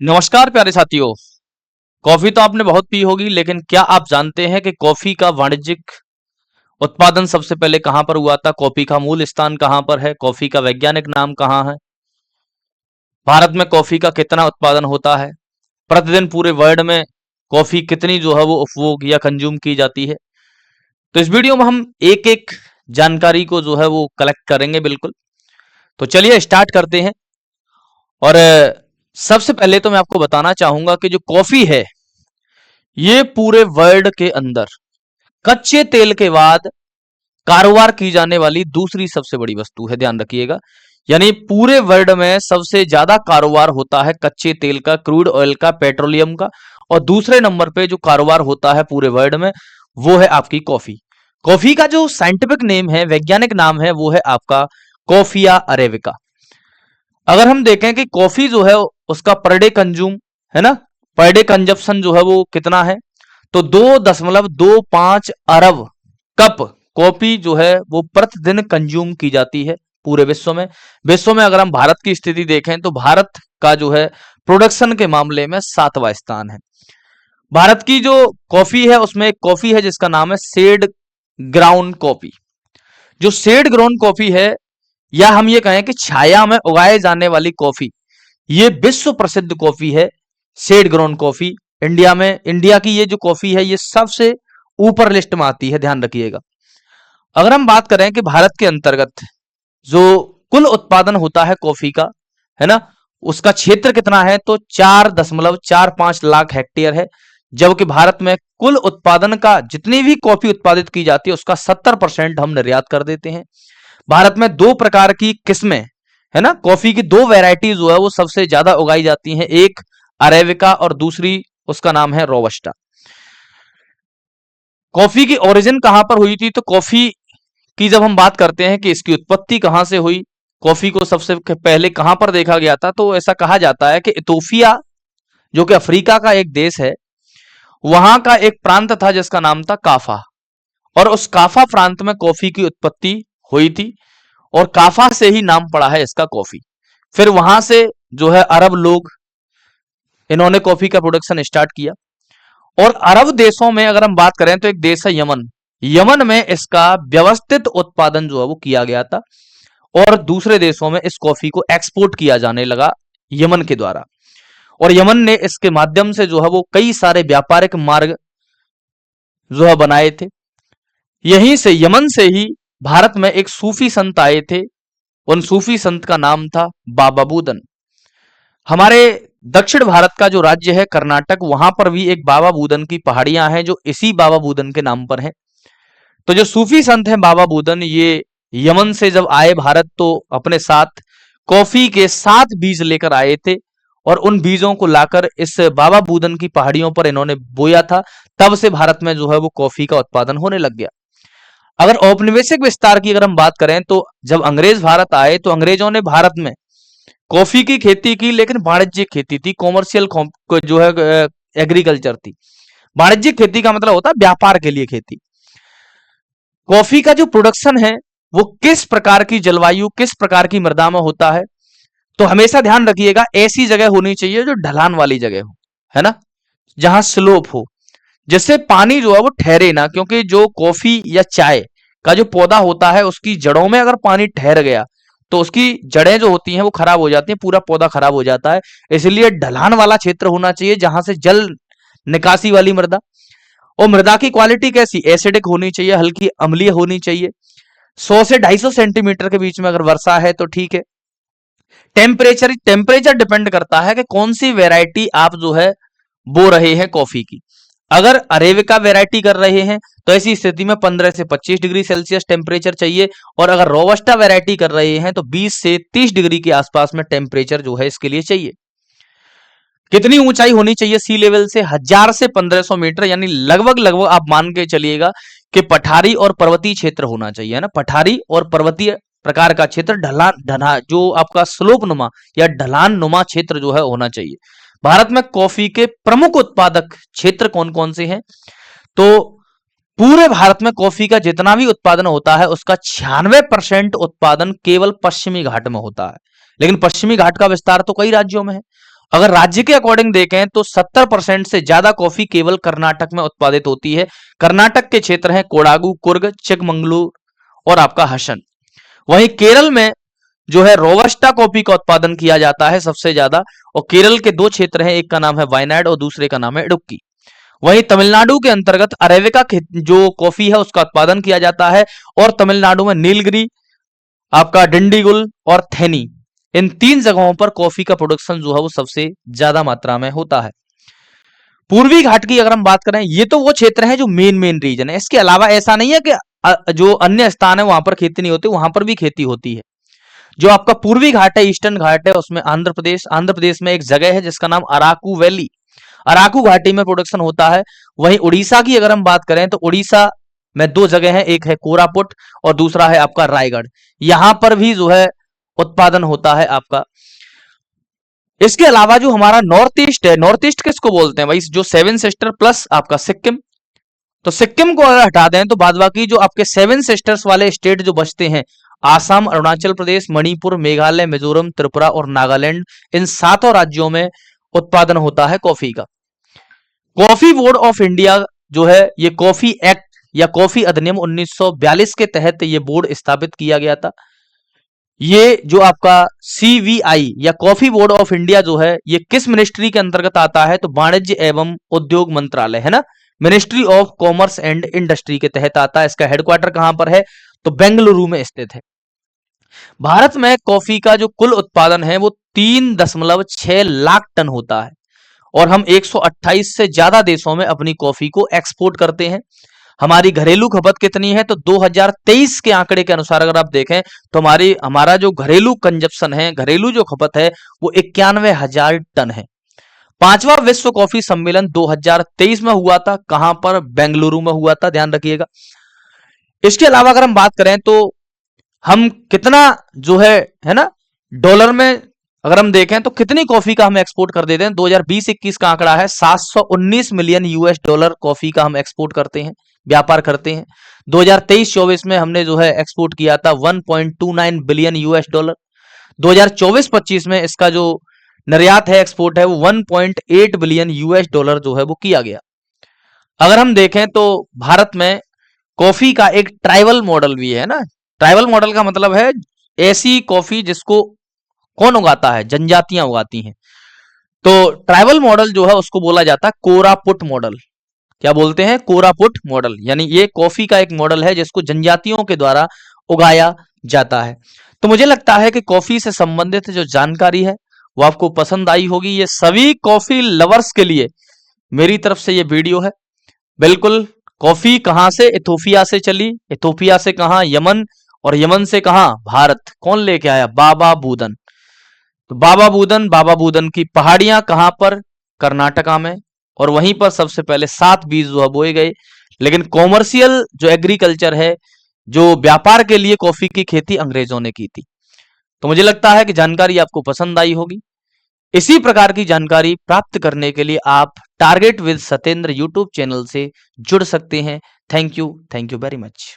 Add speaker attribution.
Speaker 1: नमस्कार प्यारे साथियों। कॉफी तो आपने बहुत पी होगी, लेकिन क्या आप जानते हैं कि कॉफी का वाणिज्यिक उत्पादन सबसे पहले कहां पर हुआ था? कॉफी का मूल स्थान कहां पर है? कॉफी का वैज्ञानिक नाम कहां है? भारत में कॉफी का कितना उत्पादन होता है? प्रतिदिन पूरे वर्ल्ड में कॉफी कितनी जो है वो उपभोग या कंज्यूम की जाती है? तो इस वीडियो में हम एक एक जानकारी को जो है वो कलेक्ट करेंगे। बिल्कुल, तो चलिए स्टार्ट करते हैं। और सबसे पहले तो मैं आपको बताना चाहूंगा कि जो कॉफी है, ये पूरे वर्ल्ड के अंदर कच्चे तेल के बाद कारोबार की जाने वाली दूसरी सबसे बड़ी वस्तु है। ध्यान रखिएगा, यानी पूरे वर्ल्ड में सबसे ज्यादा कारोबार होता है कच्चे तेल का, क्रूड ऑयल का, पेट्रोलियम का। और दूसरे नंबर पे जो कारोबार होता है पूरे वर्ल्ड में, वो है आपकी कॉफी। कॉफी का जो साइंटिफिक नेम है, वैज्ञानिक नाम है, वो है आपका कॉफिया अरेबिका। अगर हम देखें कि कॉफी जो है उसका पर डे कंज्यूम है ना, पर डे कंजप्शन जो है वो कितना है, तो 2.25 अरब कप कॉफी जो है वो प्रतिदिन कंज्यूम की जाती है पूरे विश्व में। विश्व में अगर हम भारत की स्थिति देखें तो भारत का जो है प्रोडक्शन के मामले में 7वां स्थान है। भारत की जो कॉफी है उसमें एक कॉफी है जिसका नाम है सेड ग्राउंड कॉफी। जो सेड ग्राउंड कॉफी है, या हम ये कहें कि छाया में उगाए जाने वाली कॉफी, ये विश्व प्रसिद्ध कॉफी है। सेड ग्राउंड कॉफी इंडिया की ये जो कॉफी है ये सबसे ऊपर लिस्ट में आती है। ध्यान रखिएगा। अगर हम बात करें कि भारत के अंतर्गत जो कुल उत्पादन होता है कॉफी का, है ना, उसका क्षेत्र कितना है, तो 4.45 लाख हेक्टेयर है। जबकि भारत में कुल उत्पादन का जितनी भी कॉफी उत्पादित की जाती है उसका 70% हम निर्यात कर देते हैं। भारत में दो प्रकार की किस्में, है ना, कॉफी की दो वैरायटी जो है वो सबसे ज्यादा उगाई जाती हैं। एक अरेबिका और दूसरी उसका नाम है रोबस्टा। कॉफी की ओरिजिन कहां पर हुई थी, तो कॉफी की जब हम बात करते हैं कि इसकी उत्पत्ति कहां से हुई, कॉफी को सबसे पहले कहां पर देखा गया था, तो ऐसा कहा जाता है कि इथोपिया, जो कि अफ्रीका का एक देश है, वहां का एक प्रांत था जिसका नाम था काफा। और उस काफा प्रांत में कॉफी की उत्पत्ति हुई थी और काफा से ही नाम पड़ा है इसका कॉफी। फिर वहां से जो है अरब लोग, इन्होंने कॉफी का प्रोडक्शन स्टार्ट किया। और अरब देशों में अगर हम बात करें तो एक देश है यमन। यमन में इसका व्यवस्थित उत्पादन जो है वो किया गया था और दूसरे देशों में इस कॉफी को एक्सपोर्ट किया जाने लगा यमन के द्वारा। और यमन ने इसके माध्यम से जो है वो कई सारे व्यापारिक मार्ग जो है बनाए थे। यहीं से, यमन से ही भारत में एक सूफी संत आए थे। उन सूफी संत का नाम था बाबा बूदन। हमारे दक्षिण भारत का जो राज्य है कर्नाटक, वहां पर भी एक बाबा बूदन की पहाड़ियां हैं जो इसी बाबा बूदन के नाम पर हैं। तो जो सूफी संत हैं बाबा बूदन, ये यमन से जब आए भारत तो अपने साथ कॉफी के 7 बीज लेकर आए थे और उन बीजों को लाकर इस बाबा बूदन की पहाड़ियों पर इन्होंने बोया था। तब से भारत में जो है वो कॉफी का उत्पादन होने लग गया। अगर औपनिवेशिक विस्तार की अगर हम बात करें तो जब अंग्रेज भारत आए तो अंग्रेजों ने भारत में कॉफी की खेती की, लेकिन वाणिज्यिक खेती थी, कॉमर्शियल जो है एग्रीकल्चर थी। वाणिज्यिक खेती का मतलब होता है व्यापार के लिए खेती। कॉफी का जो प्रोडक्शन है वो किस प्रकार की जलवायु, किस प्रकार की मृदा में होता है, तो हमेशा ध्यान रखिएगा ऐसी जगह होनी चाहिए जो ढलान वाली जगह हो, है ना, जहां स्लोप हो, जिससे पानी जो है वो ठहरे ना। क्योंकि जो कॉफी या चाय का जो पौधा होता है उसकी जड़ों में अगर पानी ठहर गया तो उसकी जड़ें जो होती हैं वो खराब हो जाती हैं, पूरा पौधा खराब हो जाता है। इसलिए ढलान वाला क्षेत्र होना चाहिए जहां से जल निकासी वाली मृदा। और मृदा की क्वालिटी कैसी, एसिडिक होनी चाहिए, हल्की अम्लीय होनी चाहिए। 100 से 250 सेंटीमीटर के बीच में अगर वर्षा है तो ठीक है। टेम्परेचर डिपेंड करता है कि कौन सी वेराइटी आप जो है बो रहे हैं कॉफी की। अगर अरेबिका वेराइटी कर रहे हैं तो ऐसी स्थिति में 15 से 25 डिग्री सेल्सियस टेम्परेचर चाहिए। और अगर रोबस्टा वेराइटी कर रहे हैं तो 20 से 30 डिग्री के आसपास में टेम्परेचर जो है इसके लिए चाहिए। कितनी ऊंचाई होनी चाहिए सी लेवल से, 1000 से 1500 मीटर, यानी लगभग लगभग आप मान के चलिएगा कि पठारी और पर्वतीय क्षेत्र होना चाहिए, है ना, पठारी और पर्वतीय प्रकार का क्षेत्र, ढलान जो आपका स्लोप नुमा या ढलान नुमा क्षेत्र जो है होना चाहिए। भारत में कॉफी के प्रमुख उत्पादक क्षेत्र कौन कौन से हैं, तो पूरे भारत में कॉफी का जितना भी उत्पादन होता है उसका 96% उत्पादन केवल पश्चिमी घाट में होता है। लेकिन पश्चिमी घाट का विस्तार तो कई राज्यों में है। अगर राज्य के अकॉर्डिंग देखें तो 70% से ज्यादा कॉफी केवल कर्नाटक में उत्पादित होती है। कर्नाटक के क्षेत्र हैं कोडागु, कुर्ग, चिकमंगलूर और आपका हसन। वहीं केरल में जो है रोबस्टा कॉफी का उत्पादन किया जाता है सबसे ज्यादा, और केरल के दो क्षेत्र हैं, एक का नाम है वायनाड और दूसरे का नाम है इडुक्की। वहीं तमिलनाडु के अंतर्गत अरेबिका जो कॉफी है उसका उत्पादन किया जाता है, और तमिलनाडु में नीलगिरी, आपका डिंडीगुल और थेनी, इन तीन जगहों पर कॉफी का प्रोडक्शन जो है वो सबसे ज्यादा मात्रा में होता है। पूर्वी घाट की अगर हम बात करें, ये तो वो क्षेत्र है जो मेन रीजन है। इसके अलावा ऐसा नहीं है कि जो अन्य स्थान है वहां पर खेती नहीं होती, वहां पर भी खेती होती है। जो आपका पूर्वी घाट है, ईस्टर्न घाट है, उसमें आंध्र प्रदेश में एक जगह है जिसका नाम अराकू वैली, अराकू घाटी में प्रोडक्शन होता है। वहीं उड़ीसा की अगर हम बात करें तो उड़ीसा में दो जगह है, एक है कोरापुट और दूसरा है आपका रायगढ़, यहां पर भी जो है उत्पादन होता है आपका। इसके अलावा जो हमारा नॉर्थ ईस्ट है, नॉर्थ ईस्ट किसको बोलते हैं भाई, जो सेवन सिस्टर प्लस आपका सिक्किम, तो सिक्किम को अगर हटा दें तो बाद बाकी जो आपके सेवन सिस्टर्स वाले स्टेट जो बचते हैं, आसाम, अरुणाचल प्रदेश, मणिपुर, मेघालय, मिजोरम, त्रिपुरा और नागालैंड, इन सातों राज्यों में उत्पादन होता है कॉफी का। कॉफी बोर्ड ऑफ इंडिया जो है, ये कॉफी एक्ट या कॉफी अधिनियम 1942 के तहत ये बोर्ड स्थापित किया गया था। ये जो आपका सीवीआई या कॉफी बोर्ड ऑफ इंडिया जो है, ये किस मिनिस्ट्री के अंतर्गत आता है, तो वाणिज्य एवं उद्योग मंत्रालय है ना, ministry of commerce and industry के तहत आता है। इसका हेडक्वार्टर कहां पर है, तो बेंगलुरु में स्थित है। भारत में कॉफी का जो कुल उत्पादन है वो 3.6 लाख टन होता है, और हम 128 से ज्यादा देशों में अपनी कॉफी को एक्सपोर्ट करते हैं। हमारी घरेलू खपत कितनी है, तो 2023 के आंकड़े के अनुसार अगर आप देखें तो हमारा जो घरेलू कंजप्शन है, घरेलू जो खपत है वो 91,000 टन है। पांचवा विश्व कॉफी सम्मेलन 2023 में हुआ था, कहां पर, बेंगलुरु में हुआ था, ध्यान रखिएगा। इसके अलावा अगर हम बात करें तो हम कितना जो है ना, डॉलर में अगर हम देखें तो कितनी कॉफी का हम एक्सपोर्ट कर देते हैं, 2020-21 का आंकड़ा है 719 मिलियन यूएस डॉलर कॉफी का हम एक्सपोर्ट करते हैं, व्यापार करते हैं। 2023-24 में हमने जो है एक्सपोर्ट किया था 1.29 बिलियन यूएस डॉलर। 2024-25 में इसका जो निर्यात है, एक्सपोर्ट है, वो 1.8 बिलियन यूएस डॉलर जो है वो किया गया। अगर हम देखें तो भारत में कॉफी का एक ट्राइबल मॉडल भी है ना। ट्राइबल मॉडल का मतलब है ऐसी कॉफी जिसको कौन उगाता है, जनजातियां उगाती हैं। तो ट्राइबल मॉडल जो है उसको बोला जाता है कोरापुट मॉडल। क्या बोलते हैं, कोरापुट मॉडल, यानी ये कॉफी का एक मॉडल है जिसको जनजातियों के द्वारा उगाया जाता है। तो मुझे लगता है कि कॉफी से संबंधित जो जानकारी है वो आपको पसंद आई होगी। ये सभी कॉफी लवर्स के लिए मेरी तरफ से ये वीडियो है। बिल्कुल, कॉफी कहां से, इथोपिया से चली, इथोपिया से कहां, यमन, और यमन से कहां, भारत। कौन लेके आया, बाबा बूदन। तो बाबा बूदन की पहाड़ियां कहां पर, कर्नाटका में, और वहीं पर सबसे पहले 7 बीज जो है बोए गए। लेकिन कॉमर्शियल जो एग्रीकल्चर है, जो व्यापार के लिए कॉफी की खेती अंग्रेजों ने की थी। तो मुझे लगता है कि जानकारी आपको पसंद आई होगी। इसी प्रकार की जानकारी प्राप्त करने के लिए आप target with Satyendra YouTube channel से जुड़ सकते हैं। Thank you very much.